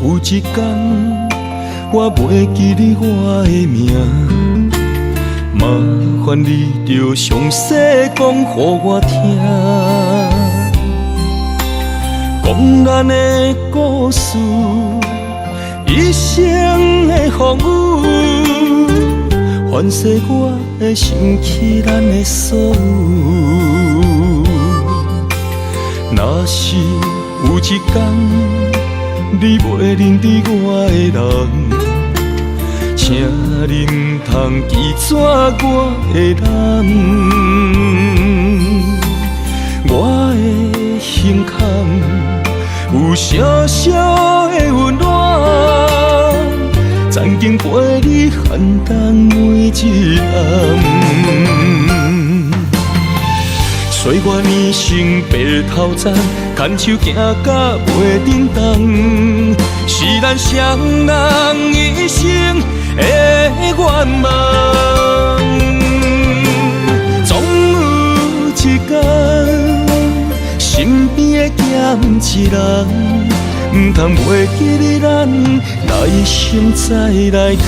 有一天，我袂记你我的名，麻烦你着详细讲予我听，讲咱的故事，一生的风雨，反噬我的心起咱的所有。若是有一天，你袂认得我的人，请你唔通记住我的人。我的胸坎有小小的温暖，曾经陪你寒冬每一暗。岁月年成白头鬃，牵手行到袂振动，是咱双人一生的愿望。总有一天，身边的欠一人，唔通袂记你咱来生再来谈。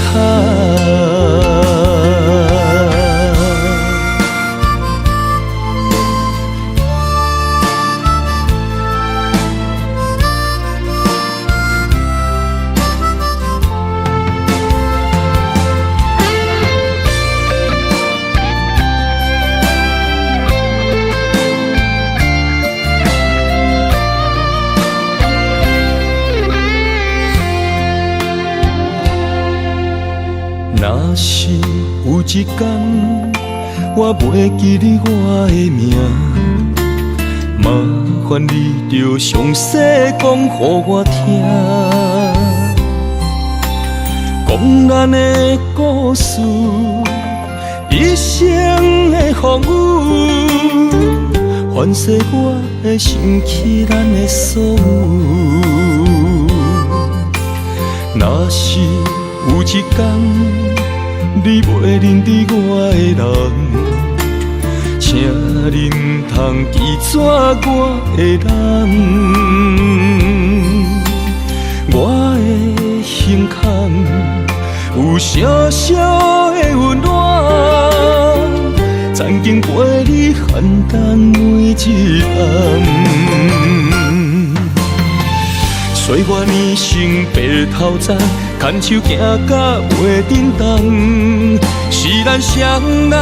若是有一天，我袂记你我的名，麻烦你着详细讲予我听，讲咱的故事，一生的风雨，反噬我的心起咱的所有。若是有一天，你袂认得我的人，请你唔通记住我的人。我的胸坎有小小的温暖，曾经陪你寒冬每一暗。岁月年成白头鬃，牵手行到袂振动，是咱双人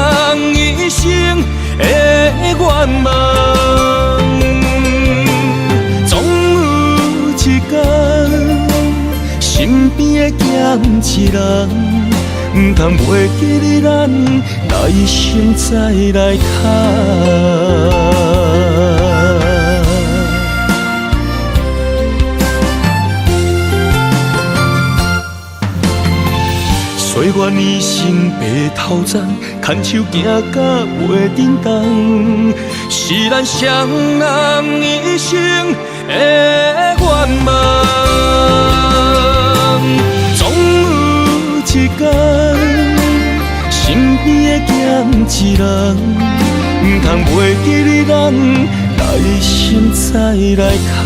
一生的愿望。总有一天，身边的欠一人，唔通袂记你咱来生再来谈。岁月年成白头鬃，牵手行到袂振动，是咱双人一生的愿望。总有一天，身边的欠一人，唔通袂记你咱来生再来谈。